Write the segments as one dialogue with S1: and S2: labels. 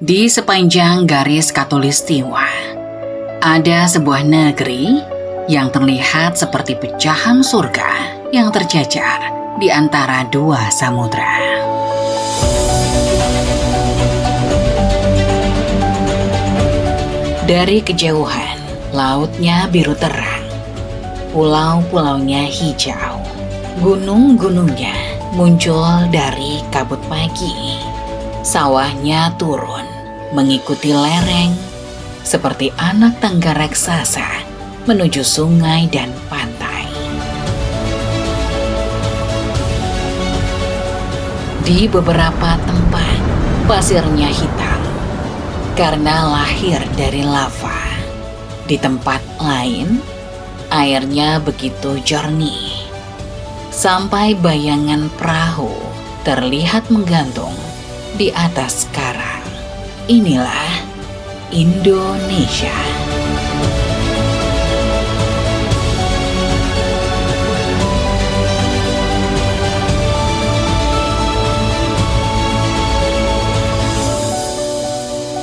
S1: Di sepanjang garis khatulistiwa, ada sebuah negeri yang terlihat seperti pecahan surga yang tercecer di antara dua samudra. Dari kejauhan, lautnya biru terang, pulau-pulaunya hijau, gunung-gunungnya muncul dari kabut pagi. Sawahnya turun mengikuti lereng seperti anak tangga raksasa menuju sungai dan pantai. Di beberapa tempat pasirnya hitam karena lahir dari lava. Di tempat lain airnya begitu jernih sampai bayangan perahu terlihat menggantung di atas karang. Inilah Indonesia.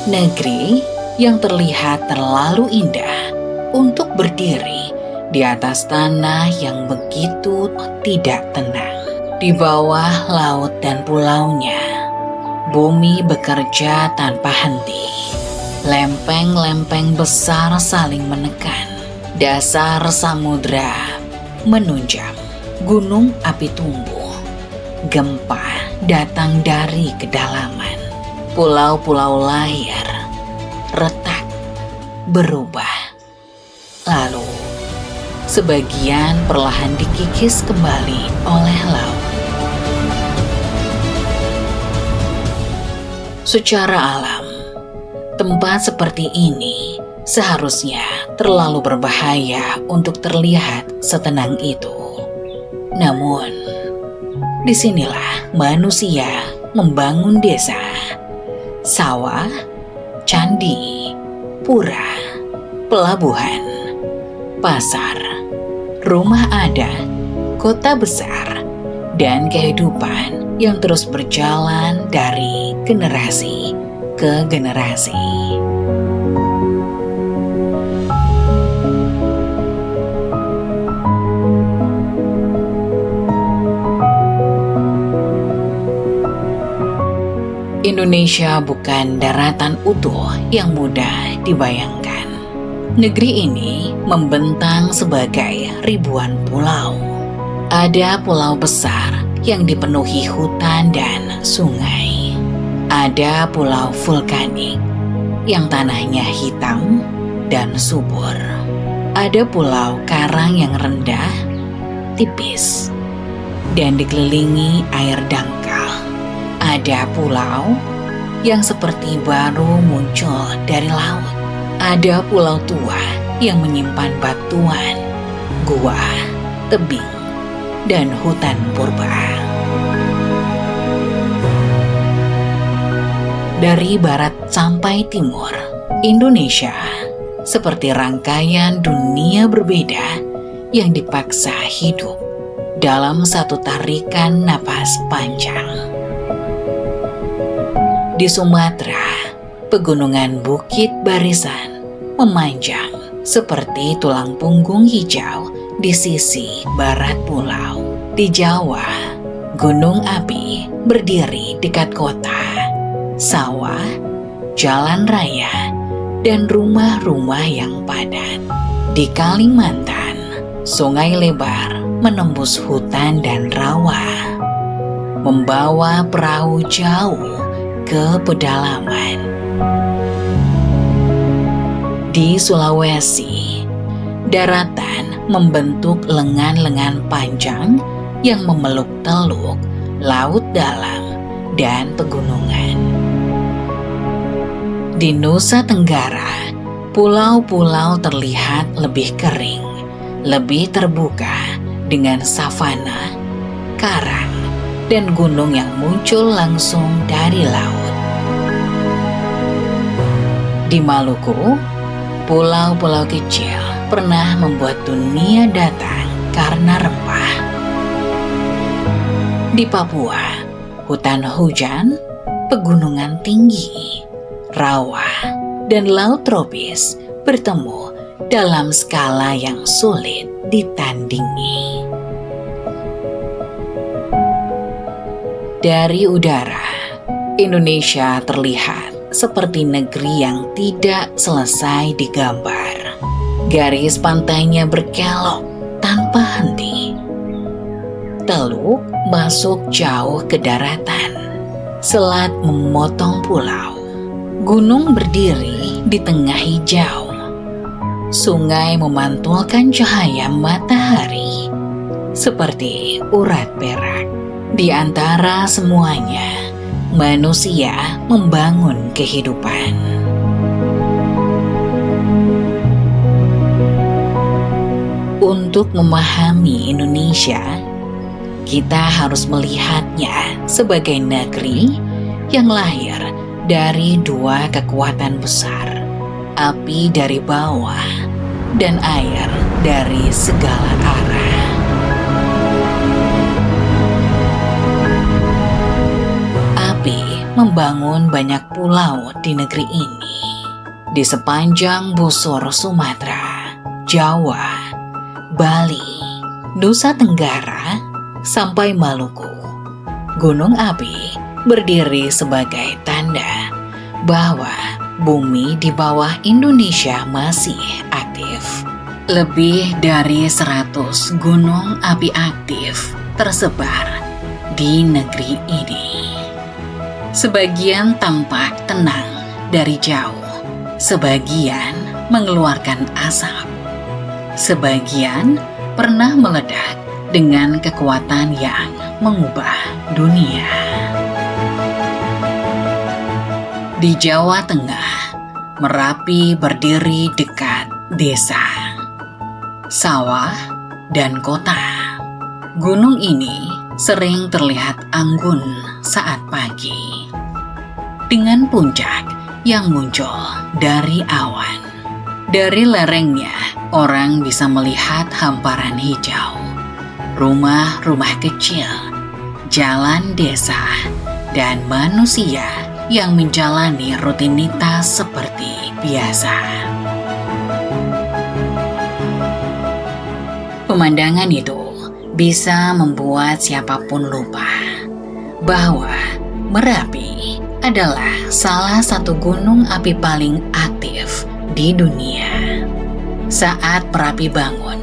S1: Negeri yang terlihat terlalu indah untuk berdiri di atas tanah yang begitu tidak tenang. Di bawah laut dan pulaunya, bumi bekerja tanpa henti. Lempeng-lempeng besar saling menekan. Dasar samudra menunjam. Gunung api tumbuh. Gempa datang dari kedalaman. Pulau-pulau lahir, retak, berubah. Lalu, sebagian perlahan dikikis kembali oleh laut. Secara alam, tempat seperti ini seharusnya terlalu berbahaya untuk terlihat setenang itu. Namun, disinilah manusia membangun desa, sawah, candi, pura, pelabuhan, pasar, rumah adat, kota besar, dan kehidupan yang terus berjalan dari generasi ke generasi. Indonesia bukan daratan utuh yang mudah dibayangkan. Negeri ini membentang sebagai ribuan pulau. Ada pulau besar yang dipenuhi hutan dan sungai. Ada pulau vulkanik yang tanahnya hitam dan subur. Ada pulau karang yang rendah, tipis, dan dikelilingi air dangkal. Ada pulau yang seperti baru muncul dari laut. Ada pulau tua yang menyimpan batuan, gua, tebing, dan hutan purba. Dari barat sampai timur, Indonesia seperti rangkaian dunia berbeda yang dipaksa hidup dalam satu tarikan napas panjang. Di Sumatera, pegunungan Bukit Barisan memanjang seperti tulang punggung hijau di sisi barat pulau. Di Jawa, gunung api berdiri dekat kota, sawah, jalan raya, dan rumah-rumah yang padat. Di Kalimantan, sungai lebar menembus hutan dan rawa, membawa perahu jauh ke pedalaman. Di Sulawesi, daratan membentuk lengan-lengan panjang yang memeluk teluk, laut dalam, dan pegunungan. Di Nusa Tenggara, pulau-pulau terlihat lebih kering, lebih terbuka dengan savana, karang, dan gunung yang muncul langsung dari laut. Di Maluku, pulau-pulau kecil pernah membuat dunia datang karena rempah. Di Papua, hutan hujan, pegunungan tinggi, rawa, dan laut tropis bertemu dalam skala yang sulit ditandingi. Dari udara, Indonesia terlihat seperti negeri yang tidak selesai digambar. Garis pantainya berkelok tanpa henti. Teluk masuk jauh ke daratan. Selat memotong pulau. Gunung berdiri di tengah hijau. Sungai memantulkan cahaya matahari seperti urat perak. Di antara semuanya, manusia membangun kehidupan. Untuk memahami Indonesia, kita harus melihatnya sebagai negeri yang lahir dari dua kekuatan besar, api dari bawah dan air dari segala arah. Api membangun banyak pulau di negeri ini, di sepanjang busur Sumatera, Jawa, Bali, Nusa Tenggara, sampai Maluku. Gunung api berdiri sebagai tanda bahwa bumi di bawah Indonesia masih aktif. Lebih dari 100 gunung api aktif tersebar di negeri ini. Sebagian tampak tenang dari jauh, sebagian mengeluarkan asap, sebagian pernah meledak dengan kekuatan yang mengubah dunia. Di Jawa Tengah, Merapi berdiri dekat desa, sawah, dan kota. Gunung ini sering terlihat anggun saat pagi, dengan puncak yang muncul dari awan. Dari lerengnya, orang bisa melihat hamparan hijau, rumah-rumah kecil, jalan desa, dan manusia yang menjalani rutinitas seperti biasa. Pemandangan itu bisa membuat siapapun lupa bahwa Merapi adalah salah satu gunung api paling aktif di dunia. Saat Merapi bangun,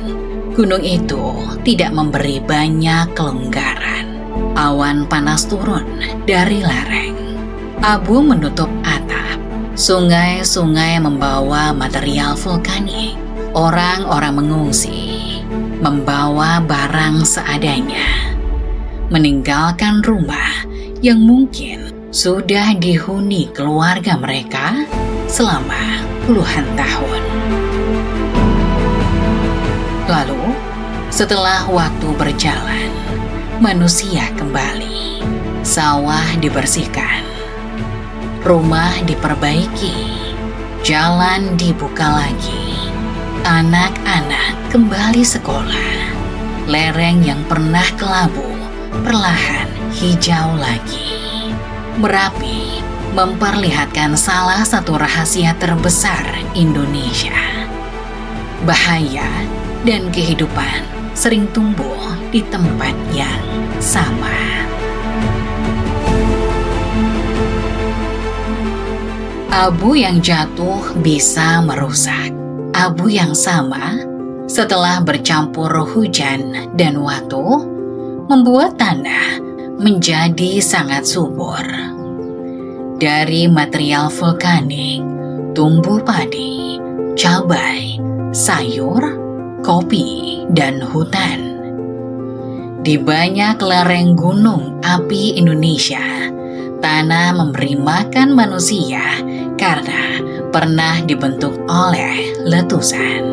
S1: gunung itu tidak memberi banyak kelonggaran. Awan panas turun dari lereng. Abu menutup atap. Sungai-sungai membawa material vulkanik. Orang-orang mengungsi, membawa barang seadanya, meninggalkan rumah yang mungkin sudah dihuni keluarga mereka selama puluhan tahun. Lalu, setelah waktu berjalan, manusia kembali. Sawah dibersihkan, rumah diperbaiki, jalan dibuka lagi, anak-anak kembali sekolah. Lereng yang pernah kelabu perlahan hijau lagi. Merapi memperlihatkan salah satu rahasia terbesar Indonesia. Bahaya dan kehidupan sering tumbuh di tempat yang sama. Abu yang jatuh bisa merusak. Abu yang sama, setelah bercampur hujan dan waktu, membuat tanah menjadi sangat subur. Dari material vulkanik, tumbuh padi, cabai, sayur, kopi, dan hutan. Di banyak lereng gunung api Indonesia, tanah memberi makan manusia karena pernah dibentuk oleh letusan.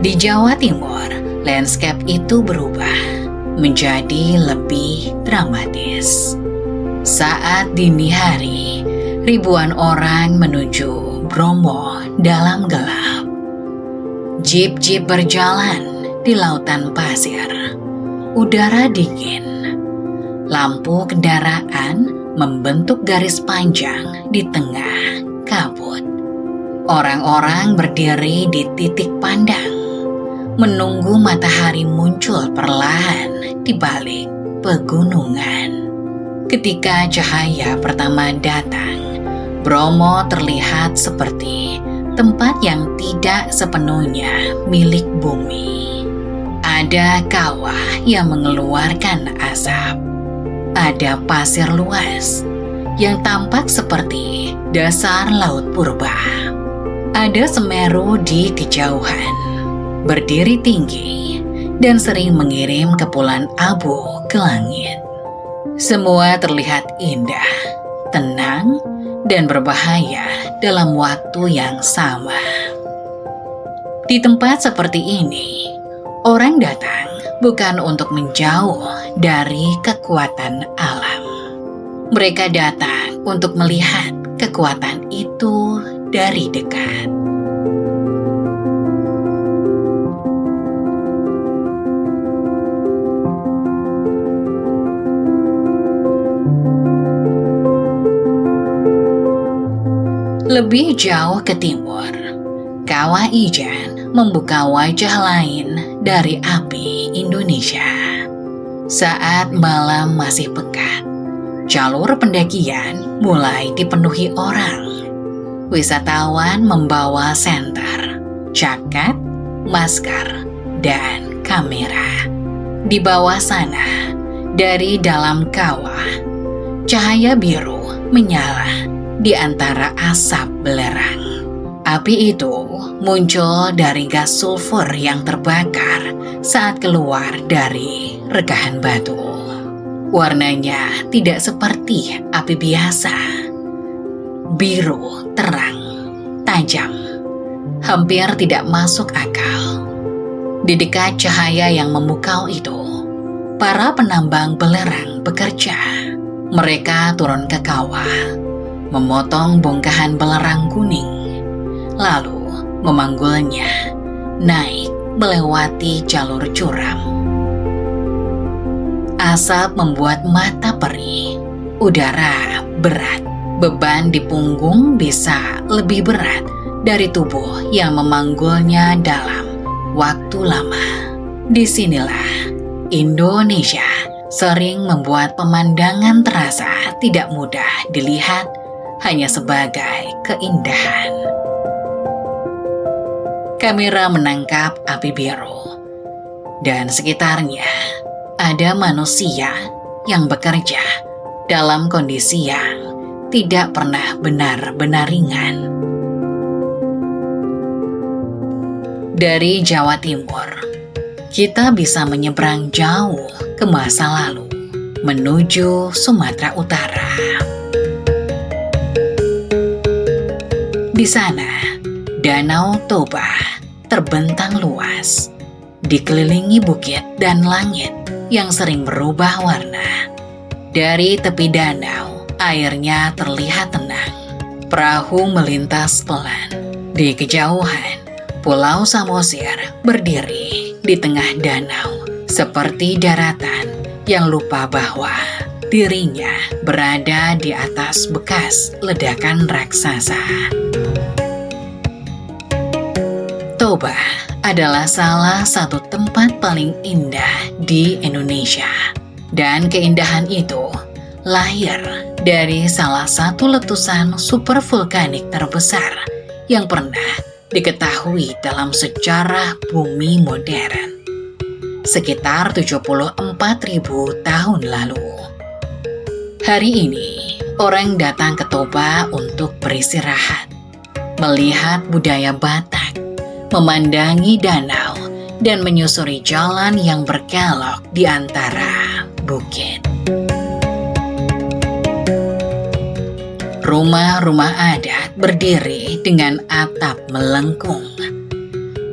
S1: Di Jawa Timur, landscape itu berubah menjadi lebih dramatis. Saat dini hari, ribuan orang menuju Bromo dalam gelap. Jeep-jeep berjalan di lautan pasir. Udara dingin. Lampu kendaraan membentuk garis panjang di tengah kabut. Orang-orang berdiri di titik pandang, menunggu matahari muncul perlahan di balik pegunungan. Ketika cahaya pertama datang, Bromo terlihat seperti tempat yang tidak sepenuhnya milik bumi. Ada kawah yang mengeluarkan asap. Ada pasir luas yang tampak seperti dasar laut purba. Ada Semeru di kejauhan, berdiri tinggi dan sering mengirim kepulan abu ke langit. Semua terlihat indah, tenang, dan berbahaya dalam waktu yang sama. Di tempat seperti ini, orang datang bukan untuk menjauh dari kekuatan alam. Mereka datang untuk melihat kekuatan itu dari dekat. Lebih jauh ke timur, Kawah Ijen membuka wajah lain dari api Indonesia. Saat malam masih pekat, jalur pendakian mulai dipenuhi orang. Wisatawan membawa senter, jaket, masker, dan kamera. Di bawah sana, dari dalam kawah, cahaya biru menyala di antara asap belerang. Api itu muncul dari gas sulfur yang terbakar saat keluar dari rekahan batu. Warnanya tidak seperti api biasa. Biru, terang, tajam, hampir tidak masuk akal. Di dekat cahaya yang memukau itu, para penambang belerang bekerja. Mereka turun ke kawah, memotong bongkahan belerang kuning, lalu memanggulnya naik melewati jalur curam. Asap membuat mata perih, udara berat, beban di punggung bisa lebih berat dari tubuh yang memanggulnya dalam waktu lama. Disinilah Indonesia sering membuat pemandangan terasa tidak mudah dilihat hanya sebagai keindahan. Kamera menangkap api biru, dan sekitarnya ada manusia yang bekerja dalam kondisi yang tidak pernah benar-benar ringan. Dari Jawa Timur, kita bisa menyeberang jauh ke masa lalu menuju Sumatera Utara. Di sana, Danau Toba terbentang luas, dikelilingi bukit dan langit yang sering berubah warna. Dari tepi danau, airnya terlihat tenang. Perahu melintas pelan. Di kejauhan, Pulau Samosir berdiri di tengah danau, seperti daratan yang lupa bahwa dirinya berada di atas bekas ledakan raksasa. Toba adalah salah satu tempat paling indah di Indonesia, dan keindahan itu lahir dari salah satu letusan supervulkanik terbesar yang pernah diketahui dalam sejarah bumi modern, sekitar 74.000 tahun lalu. Hari ini, orang datang ke Toba untuk beristirahat, melihat budaya Batak, memandangi danau, dan menyusuri jalan yang berkelok di antara bukit. Rumah-rumah adat berdiri dengan atap melengkung.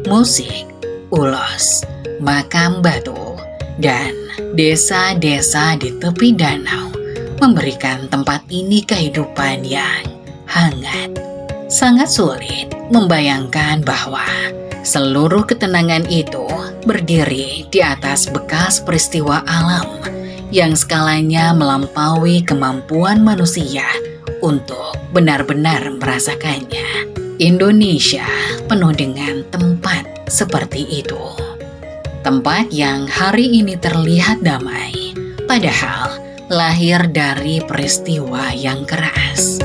S1: Musik, ulos, makam batu, dan desa-desa di tepi danau memberikan tempat ini kehidupan yang hangat. Sangat sulit membayangkan bahwa seluruh ketenangan itu berdiri di atas bekas peristiwa alam yang skalanya melampaui kemampuan manusia untuk benar-benar merasakannya. Indonesia penuh dengan tempat seperti itu. Tempat yang hari ini terlihat damai, padahal lahir dari peristiwa yang keras.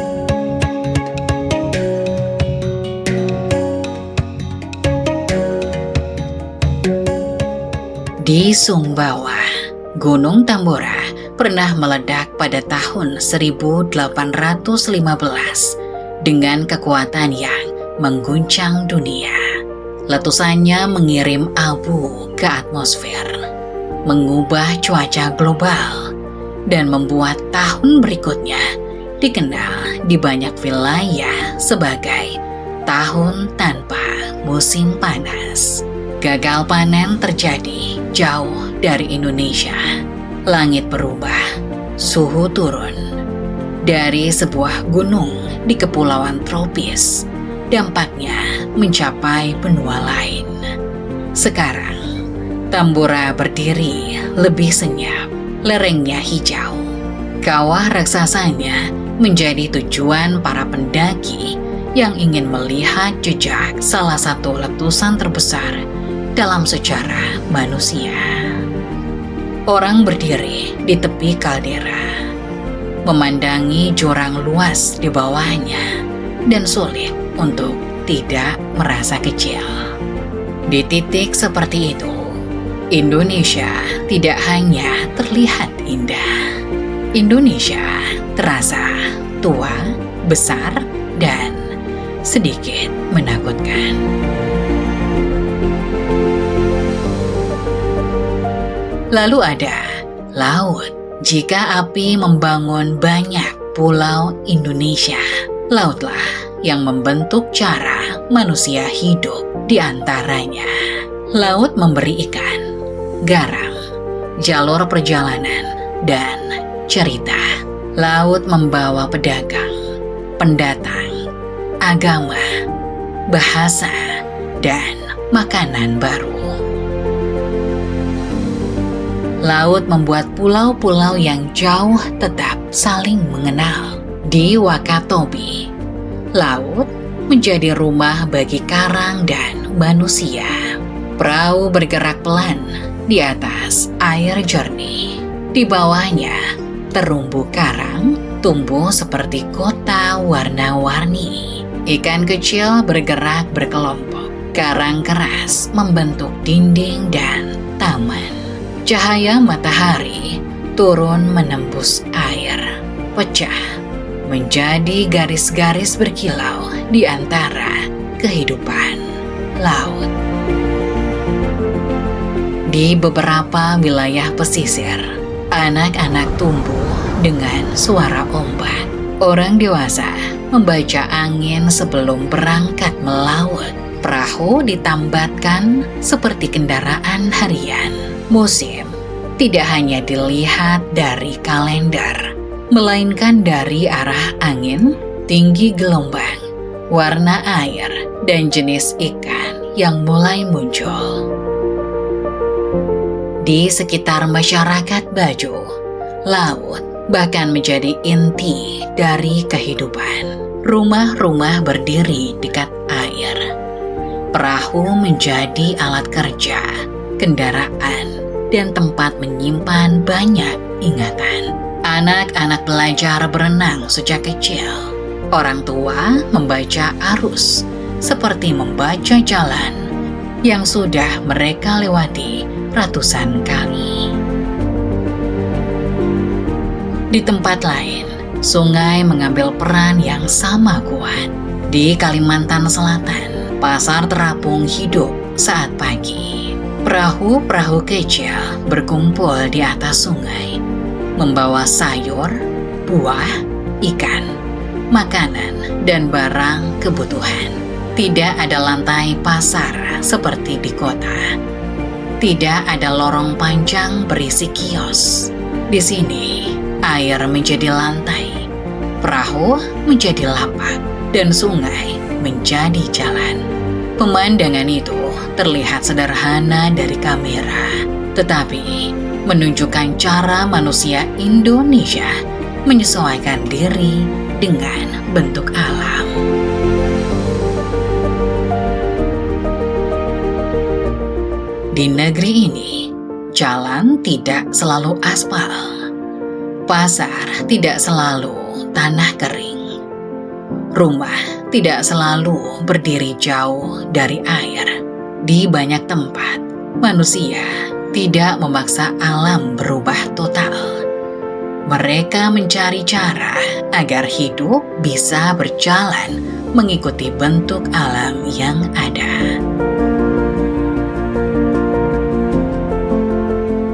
S1: Di Sumbawa, Gunung Tambora pernah meledak pada tahun 1815 dengan kekuatan yang mengguncang dunia. Letusannya mengirim abu ke atmosfer, mengubah cuaca global, dan membuat tahun berikutnya dikenal di banyak wilayah sebagai tahun tanpa musim panas. Gagal panen terjadi jauh dari Indonesia. Langit berubah, suhu turun. Dari sebuah gunung di kepulauan tropis, dampaknya mencapai benua lain. Sekarang, Tambora berdiri lebih senyap, lerengnya hijau. Kawah raksasanya menjadi tujuan para pendaki yang ingin melihat jejak salah satu letusan terbesar dalam sejarah manusia. Orang berdiri di tepi kaldera, memandangi jurang luas di bawahnya, dan sulit untuk tidak merasa kecil. Di titik seperti itu, Indonesia tidak hanya terlihat indah. Indonesia terasa tua, besar, dan sedikit menakutkan. Lalu ada laut. Jika api membangun banyak pulau Indonesia, lautlah yang membentuk cara manusia hidup di antaranya. Laut memberi ikan, garam, jalur perjalanan, dan cerita. Laut membawa pedagang, pendatang, agama, bahasa, dan makanan baru. Laut membuat pulau-pulau yang jauh tetap saling mengenal. Di Wakatobi, laut menjadi rumah bagi karang dan manusia. Perahu bergerak pelan di atas air jernih. Di bawahnya, terumbu karang tumbuh seperti kota warna-warni. Ikan kecil bergerak berkelompok. Karang keras membentuk dinding dan taman. Cahaya matahari turun menembus air, pecah menjadi garis-garis berkilau di antara kehidupan laut. Di beberapa wilayah pesisir, anak-anak tumbuh dengan suara ombak. Orang dewasa membaca angin sebelum berangkat melaut. Perahu ditambatkan seperti kendaraan harian. Musim tidak hanya dilihat dari kalender, melainkan dari arah angin, tinggi gelombang, warna air, dan jenis ikan yang mulai muncul. Di sekitar masyarakat Bajo, laut bahkan menjadi inti dari kehidupan. Rumah-rumah berdiri dekat air. Perahu menjadi alat kerja, kendaraan, dan tempat menyimpan banyak ingatan. Anak-anak belajar berenang sejak kecil. Orang tua membaca arus seperti membaca jalan yang sudah mereka lewati ratusan kali. Di tempat lain, sungai mengambil peran yang sama kuat. Di Kalimantan Selatan, pasar terapung hidup saat pagi. Perahu-perahu kecil berkumpul di atas sungai, membawa sayur, buah, ikan, makanan, dan barang kebutuhan. Tidak ada lantai pasar seperti di kota. Tidak ada lorong panjang berisi kios. Di sini, air menjadi lantai, perahu menjadi lapak, dan sungai menjadi jalan. Pemandangan itu terlihat sederhana dari kamera, tetapi menunjukkan cara manusia Indonesia menyesuaikan diri dengan bentuk alam. Di negeri ini, jalan tidak selalu aspal. Pasar tidak selalu tanah kering. Rumah tidak selalu berdiri jauh dari air. Di banyak tempat, manusia tidak memaksa alam berubah total. Mereka mencari cara agar hidup bisa berjalan mengikuti bentuk alam yang ada.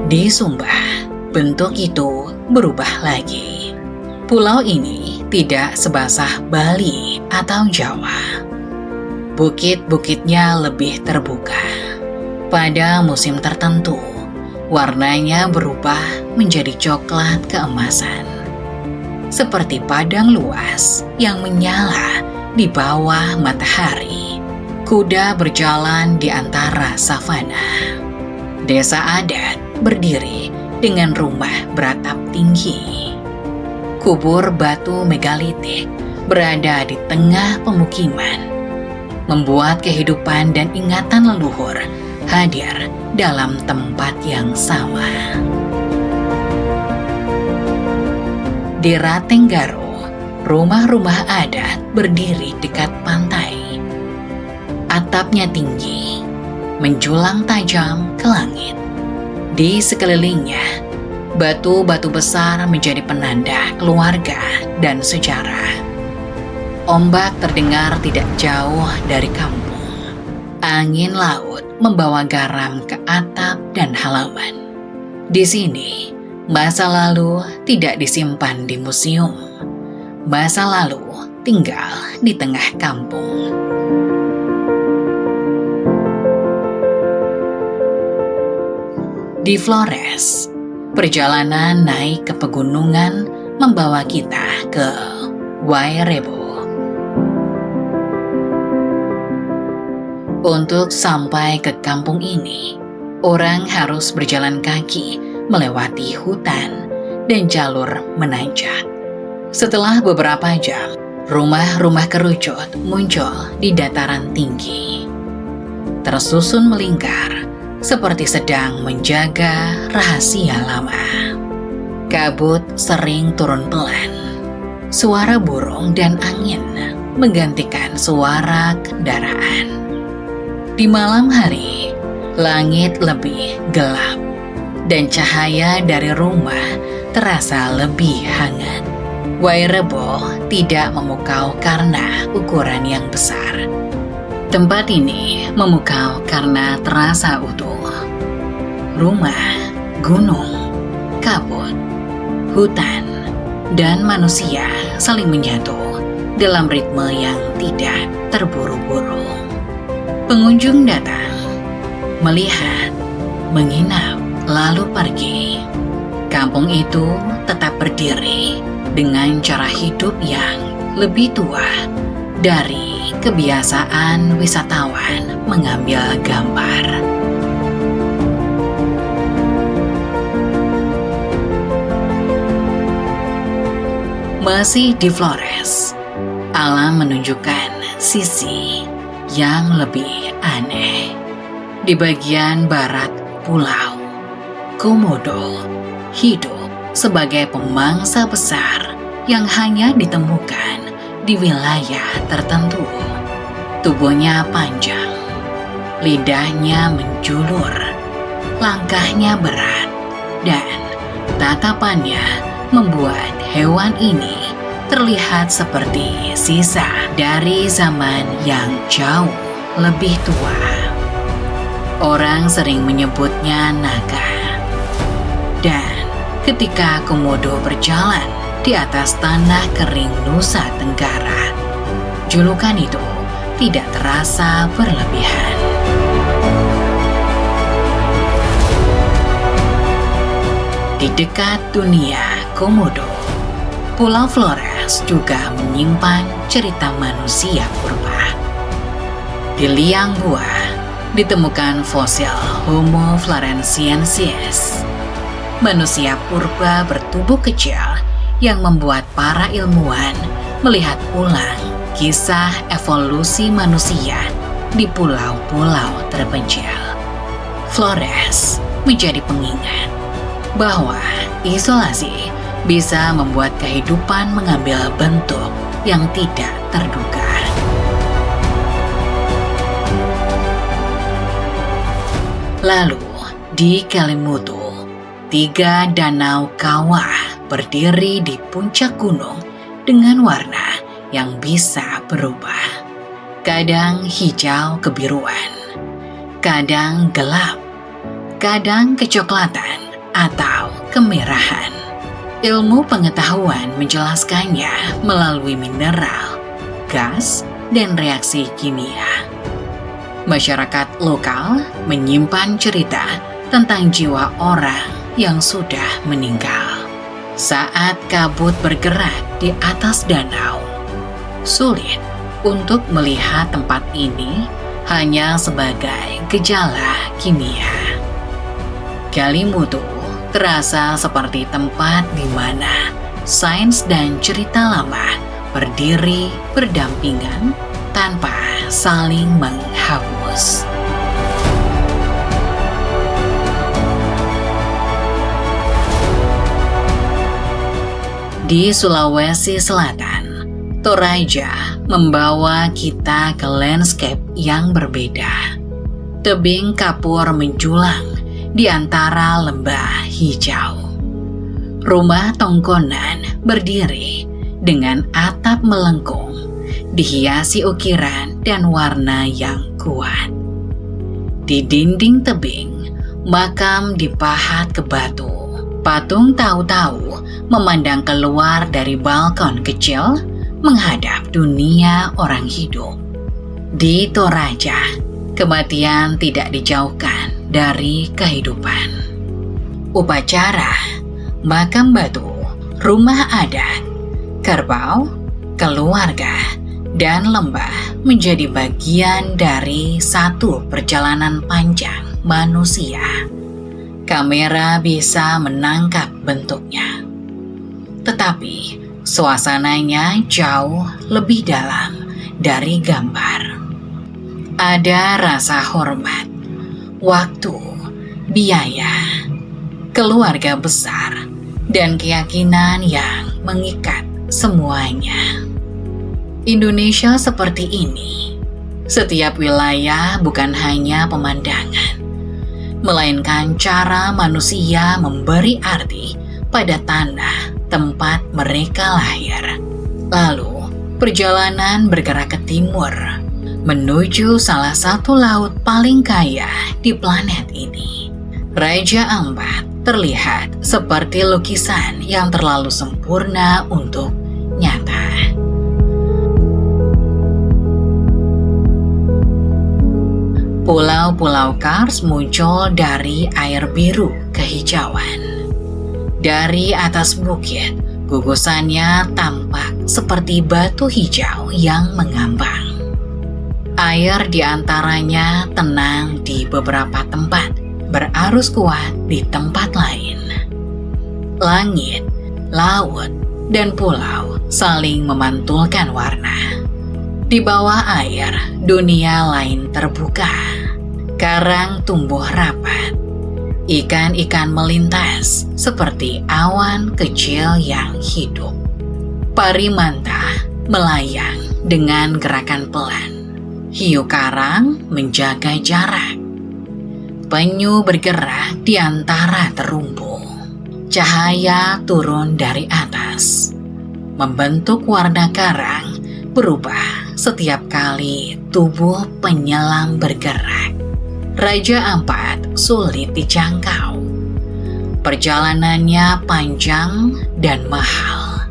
S1: Di Sumba, bentuk itu berubah lagi. Pulau ini tidak sebasah Bali atau Jawa. Bukit-bukitnya lebih terbuka. Pada musim tertentu, warnanya berubah menjadi coklat keemasan. Seperti padang luas yang menyala di bawah matahari. Kuda berjalan di antara savana. Desa adat berdiri dengan rumah beratap tinggi. Kubur batu megalitik berada di tengah pemukiman, membuat kehidupan dan ingatan leluhur hadir dalam tempat yang sama. Di Ratenggaro, rumah-rumah adat berdiri dekat pantai. Atapnya tinggi, menjulang tajam ke langit. Di sekelilingnya, batu-batu besar menjadi penanda keluarga dan sejarah. Ombak terdengar tidak jauh dari kampung. Angin laut membawa garam ke atap dan halaman. Di sini, masa lalu tidak disimpan di museum. Masa lalu tinggal di tengah kampung. Di Flores, perjalanan naik ke pegunungan membawa kita ke Wairebo. Untuk sampai ke kampung ini, orang harus berjalan kaki melewati hutan dan jalur menanjak. Setelah beberapa jam, rumah-rumah kerucut muncul di dataran tinggi. Tersusun melingkar, seperti sedang menjaga rahasia lama. Kabut sering turun pelan. Suara burung dan angin menggantikan suara kendaraan. Di malam hari, langit lebih gelap dan cahaya dari rumah terasa lebih hangat. Wairebo tidak memukau karena ukuran yang besar. Tempat ini memukau karena terasa utuh. Rumah, gunung, kabut, hutan, dan manusia saling menyatu dalam ritme yang tidak terburu-buru. Pengunjung datang, melihat, menginap, lalu pergi. Kampung itu tetap berdiri dengan cara hidup yang lebih tua dari kebiasaan wisatawan mengambil gambar. Masih di Flores, alam menunjukkan sisi yang lebih aneh. Di bagian barat pulau, Komodo hidup sebagai pemangsa besar yang hanya ditemukan di wilayah tertentu. Tubuhnya panjang, lidahnya menjulur, langkahnya berat, dan tatapannya membuat hewan ini terlihat seperti sisa dari zaman yang jauh lebih tua. Orang sering menyebutnya naga. Dan ketika Komodo berjalan di atas tanah kering Nusa Tenggara, julukan itu tidak terasa berlebihan. Di dekat dunia Komodo, Pulau Flores juga menyimpan cerita manusia purba. Di liang buah ditemukan fosil Homo floresiensis. manusia purba bertubuh kecil yang membuat para ilmuwan melihat ulang kisah evolusi manusia di pulau-pulau terpencil. Flores menjadi pengingat bahwa isolasi bisa membuat kehidupan mengambil bentuk yang tidak terduga. Lalu, di Kelimutu, 3 danau kawah berdiri di puncak gunung dengan warna yang bisa berubah. Kadang hijau kebiruan, kadang gelap, kadang kecoklatan atau kemerahan. Ilmu pengetahuan menjelaskannya melalui mineral, gas, dan reaksi kimia. Masyarakat lokal menyimpan cerita tentang jiwa orang yang sudah meninggal. Saat kabut bergerak di atas danau, sulit untuk melihat tempat ini hanya sebagai gejala kimia. Kelimutu terasa seperti tempat di mana sains dan cerita lama berdiri berdampingan tanpa saling menghapus. Di Sulawesi Selatan, Toraja membawa kita ke landscape yang berbeda. Tebing kapur menjulang di antara lembah hijau. Rumah tongkonan berdiri dengan atap melengkung, dihiasi ukiran dan warna yang kuat. Di dinding tebing, makam dipahat ke batu. Patung tahu-tahu memandang keluar dari balkon kecil menghadap dunia orang hidup. Di Toraja, kematian tidak dijauhkan dari kehidupan. Upacara, makam batu, rumah adat, kerbau, keluarga, dan lembah menjadi bagian dari satu perjalanan panjang manusia. Kamera bisa menangkap bentuknya, tetapi suasananya jauh lebih dalam dari gambar. Ada rasa hormat, waktu, biaya, keluarga besar, dan keyakinan yang mengikat semuanya. Indonesia seperti ini. Setiap wilayah bukan hanya pemandangan, melainkan cara manusia memberi arti pada tanah tempat mereka lahir. Lalu, perjalanan bergerak ke timur, menuju salah satu laut paling kaya di planet ini. Raja Ampat terlihat seperti lukisan yang terlalu sempurna untuk nyata. Pulau-pulau Kars muncul dari air biru kehijauan. Dari atas bukit, gugusannya tampak seperti batu hijau yang mengambang. Air di antaranya tenang di beberapa tempat, berarus kuat di tempat lain. Langit, laut, dan pulau saling memantulkan warna. Di bawah air, dunia lain terbuka. Karang tumbuh rapat. Ikan-ikan melintas seperti awan kecil yang hidup. Parimanta melayang dengan gerakan pelan. Hiu karang menjaga jarak. Penyu bergerak di antara terumbu. Cahaya turun dari atas, membentuk warna karang berubah setiap kali tubuh penyelam bergerak. Raja Ampat sulit dijangkau. Perjalanannya panjang dan mahal.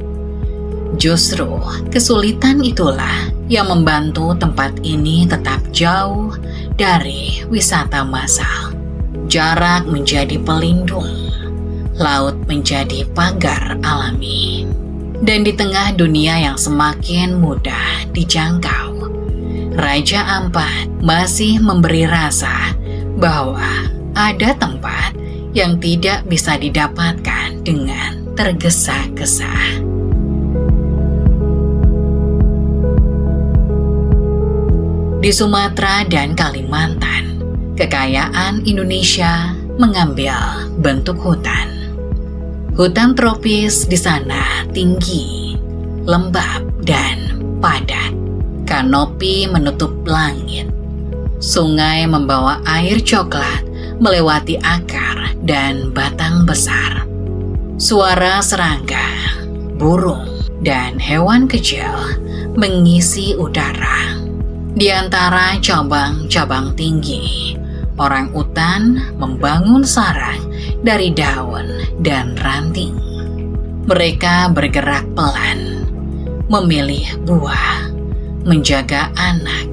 S1: Justru kesulitan itulah yang membantu tempat ini tetap jauh dari wisata massal. Jarak menjadi pelindung, laut menjadi pagar alami. Dan di tengah dunia yang semakin mudah dijangkau, Raja Ampat masih memberi rasa bahwa ada tempat yang tidak bisa didapatkan dengan tergesa-gesa. Di Sumatera dan Kalimantan, kekayaan Indonesia mengambil bentuk hutan. Hutan tropis di sana tinggi, lembab, dan padat. Kanopi menutup langit. Sungai membawa air coklat melewati akar dan batang besar. Suara serangga, burung, dan hewan kecil mengisi udara. Di antara cabang-cabang tinggi, orang utan membangun sarang dari daun dan ranting. Mereka bergerak pelan, memilih buah, menjaga anak,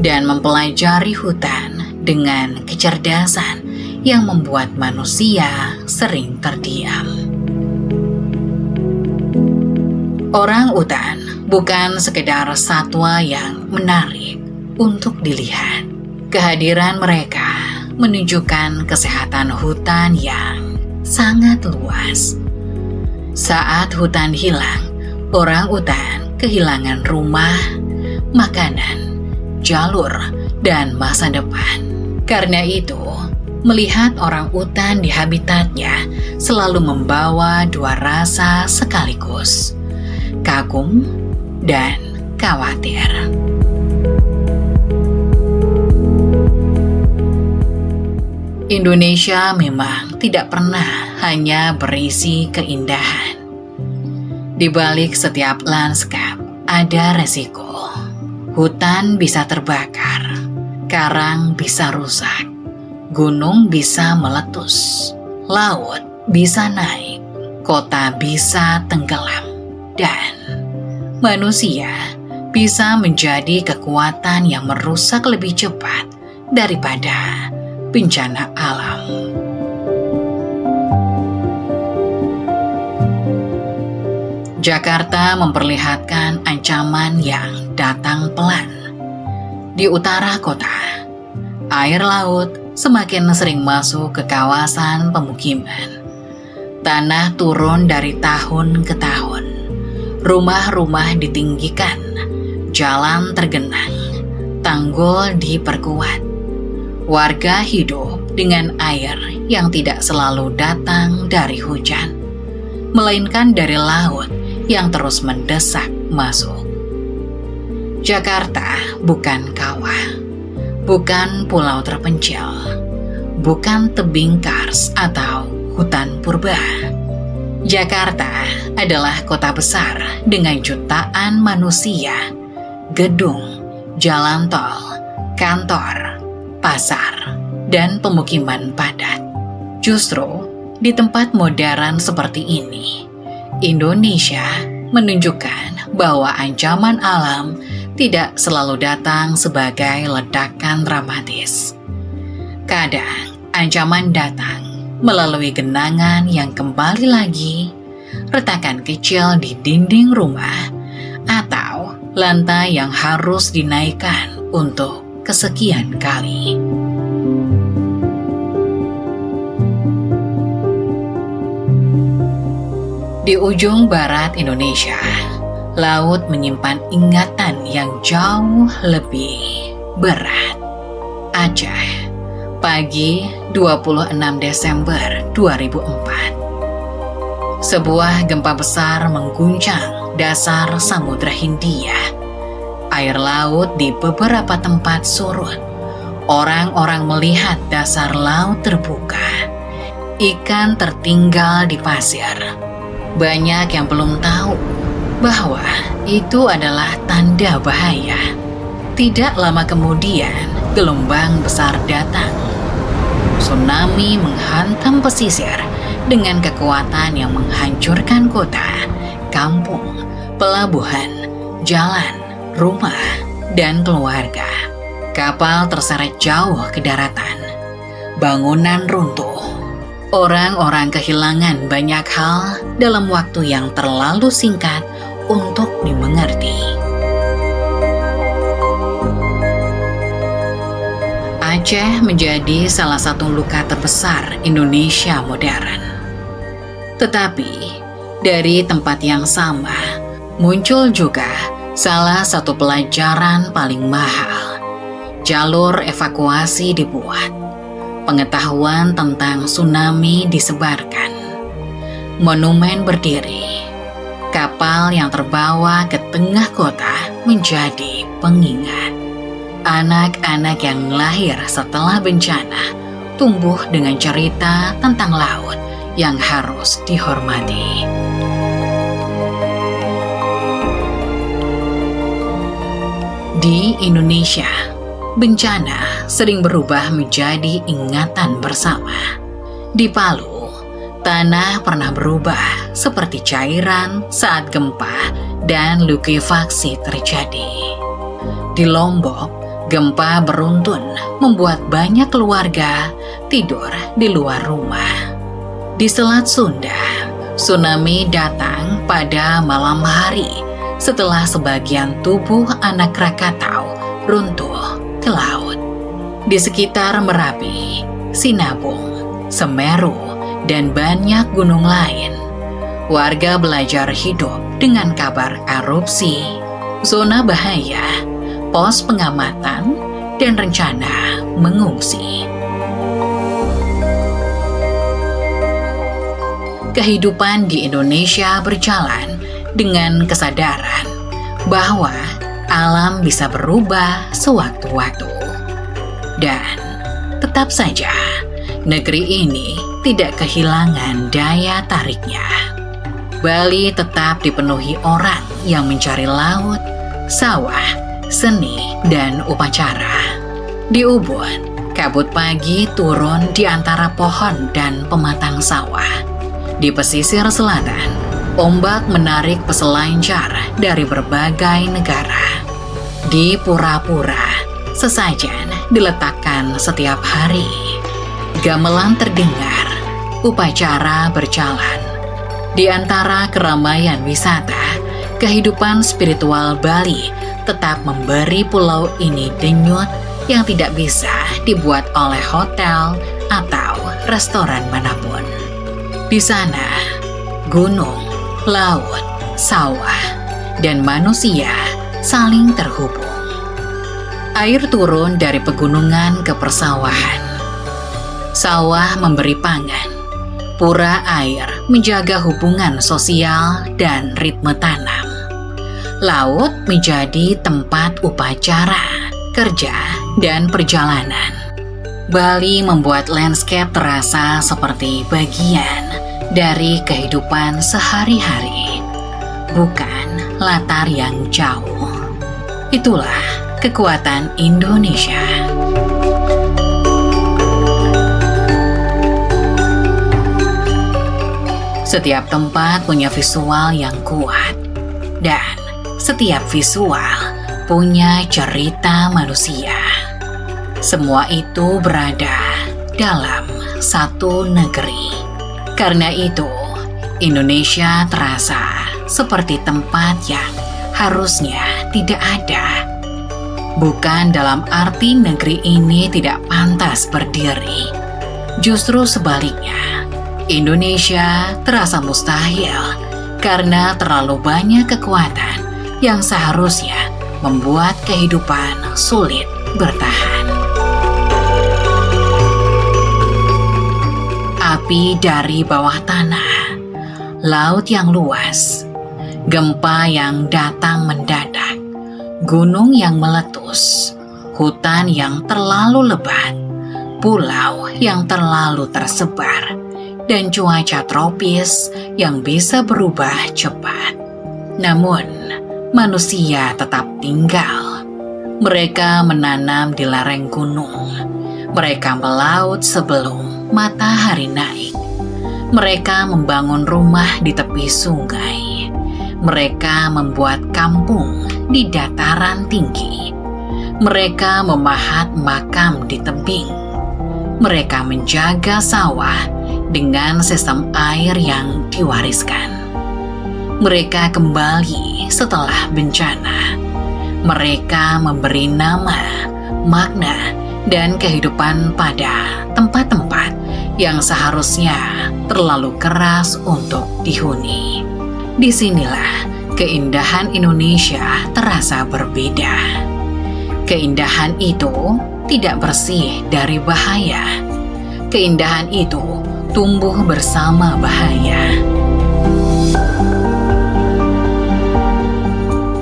S1: dan mempelajari hutan dengan kecerdasan yang membuat manusia sering terdiam. Orang utan bukan sekedar satwa yang menarik untuk dilihat. Kehadiran mereka menunjukkan kesehatan hutan yang sangat luas. Saat hutan hilang, orang utan kehilangan rumah, makanan, jalur, dan masa depan. Karena itu, melihat orang utan di habitatnya selalu membawa dua rasa sekaligus, kagum dan khawatir. Indonesia memang tidak pernah hanya berisi keindahan. Di balik setiap lanskap ada resiko. Hutan bisa terbakar, karang bisa rusak, gunung bisa meletus, laut bisa naik, kota bisa tenggelam, dan manusia bisa menjadi kekuatan yang merusak lebih cepat daripada bencana alam. Jakarta memperlihatkan ancaman yang datang pelan. Di utara kota, air laut semakin sering masuk ke kawasan pemukiman. Tanah turun dari tahun ke tahun. Rumah-rumah ditinggikan, jalan tergenang, tanggul diperkuat. Warga hidup dengan air yang tidak selalu datang dari hujan, melainkan dari laut yang terus mendesak masuk. Jakarta bukan kawah, bukan pulau terpencil, bukan tebing kars atau hutan purba. Jakarta adalah kota besar dengan jutaan manusia, gedung, jalan tol, kantor, pasar, dan pemukiman padat. Justru di tempat modern seperti ini, Indonesia menunjukkan bahwa ancaman alam tidak selalu datang sebagai ledakan dramatis. Kadang ancaman datang melalui genangan yang kembali lagi, retakan kecil di dinding rumah, atau lantai yang harus dinaikkan untuk kesekian kali. Di ujung barat Indonesia, laut menyimpan ingatan yang jauh lebih berat. Aceh, pagi 26 Desember 2004. Sebuah gempa besar mengguncang dasar Samudra Hindia. Air laut di beberapa tempat surut. Orang-orang melihat dasar laut terbuka. Ikan tertinggal di pasir. Banyak yang belum tahu bahwa itu adalah tanda bahaya. Tidak lama kemudian, gelombang besar datang. Tsunami menghantam pesisir dengan kekuatan yang menghancurkan kota, kampung, pelabuhan, jalan, rumah, dan keluarga. Kapal terseret jauh ke daratan. Bangunan runtuh. Orang-orang kehilangan banyak hal dalam waktu yang terlalu singkat untuk dimengerti. Aceh menjadi salah satu luka terbesar Indonesia modern. Tetapi, dari tempat yang sama, muncul juga salah satu pelajaran paling mahal. Jalur evakuasi dibuat, pengetahuan tentang tsunami disebarkan, monumen berdiri, kapal yang terbawa ke tengah kota menjadi pengingat. Anak-anak yang lahir setelah bencana tumbuh dengan cerita tentang laut yang harus dihormati. Di Indonesia, bencana sering berubah menjadi ingatan bersama. Di Palu, tanah pernah berubah seperti cairan saat gempa dan likuifaksi terjadi. Di Lombok, gempa beruntun membuat banyak keluarga tidur di luar rumah. Di Selat Sunda, tsunami datang pada malam hari setelah sebagian tubuh anak Krakatau runtuh ke laut. Di sekitar Merapi, Sinabung, Semeru, dan banyak gunung lain, warga belajar hidup dengan kabar erupsi, zona bahaya, pos pengamatan, dan rencana mengungsi. Kehidupan di Indonesia berjalan dengan kesadaran bahwa alam bisa berubah sewaktu-waktu. Dan tetap saja, negeri ini tidak kehilangan daya tariknya. Bali tetap dipenuhi orang yang mencari laut, sawah, seni, dan upacara. Di Ubud, kabut pagi turun di antara pohon dan pematang sawah. Di pesisir selatan, ombak menarik peselancar dari berbagai negara. Di pura-pura, sesajen diletakkan setiap hari. Gamelan terdengar, upacara berjalan. Di antara keramaian wisata, kehidupan spiritual Bali tetap memberi pulau ini denyut yang tidak bisa dibuat oleh hotel atau restoran manapun. Di sana, gunung, laut, sawah, dan manusia saling terhubung. Air turun dari pegunungan ke persawahan. Sawah memberi pangan. Pura air menjaga hubungan sosial dan ritme tanam. Laut menjadi tempat upacara, kerja, dan perjalanan. Bali membuat landscape terasa seperti bagian dari kehidupan sehari-hari, bukan latar yang jauh. Itulah kekuatan Indonesia. Setiap tempat punya visual yang kuat, dan setiap visual punya cerita manusia. Semua itu berada dalam satu negeri. Karena itu, Indonesia terasa seperti tempat yang harusnya tidak ada. Bukan dalam arti negeri ini tidak pantas berdiri. Justru sebaliknya, Indonesia terasa mustahil karena terlalu banyak kekuatan yang seharusnya membuat kehidupan sulit bertahan. Api dari bawah tanah, laut yang luas, gempa yang datang mendadak, gunung yang meletus, hutan yang terlalu lebat, pulau yang terlalu tersebar, dan cuaca tropis yang bisa berubah cepat. Namun, manusia tetap tinggal. Mereka menanam di lereng gunung. Mereka melaut sebelum matahari naik. Mereka membangun rumah di tepi sungai. Mereka membuat kampung di dataran tinggi. Mereka memahat makam di tebing. Mereka menjaga sawah dengan sistem air yang diwariskan. Mereka kembali setelah bencana. Mereka memberi nama, makna, dan kehidupan pada tempat-tempat yang seharusnya terlalu keras untuk dihuni. Disinilah keindahan Indonesia terasa berbeda. Keindahan itu tidak bersih dari bahaya. Keindahan itu tumbuh bersama bahaya.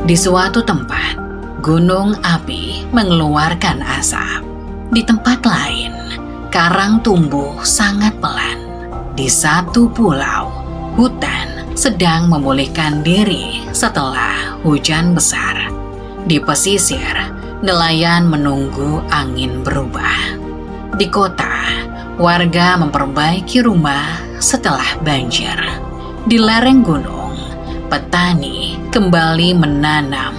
S1: Di suatu tempat, gunung api mengeluarkan asap. Di tempat lain, karang tumbuh sangat pelan. Di satu pulau, hutan sedang memulihkan diri setelah hujan besar. Di pesisir, nelayan menunggu angin berubah. Di kota, warga memperbaiki rumah setelah banjir. Di lereng gunung, petani kembali menanam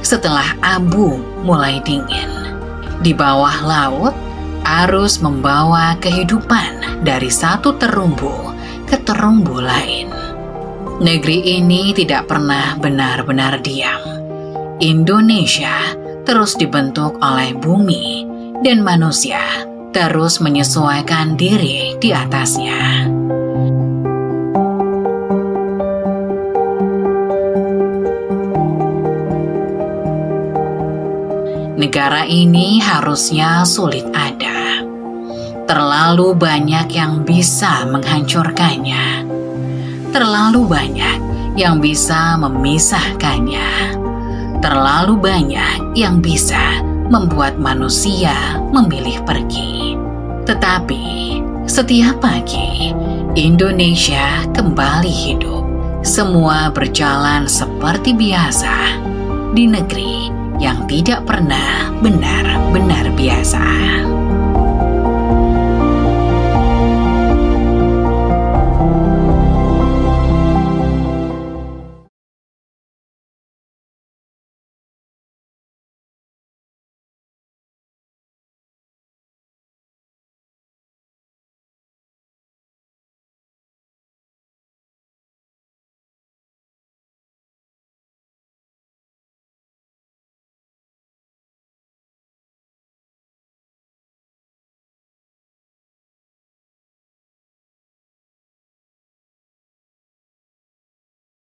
S1: setelah abu mulai dingin. Di bawah laut, arus membawa kehidupan dari satu terumbu ke terumbu lain. Negeri ini tidak pernah benar-benar diam. Indonesia terus dibentuk oleh bumi dan manusia terus menyesuaikan diri di atasnya. Negara ini harusnya sulit ada. Terlalu banyak yang bisa menghancurkannya. Terlalu banyak yang bisa memisahkannya. Terlalu banyak yang bisa membuat manusia memilih pergi. Tetapi setiap pagi, Indonesia kembali hidup. Semua berjalan seperti biasa di negeri yang tidak pernah benar-benar biasa.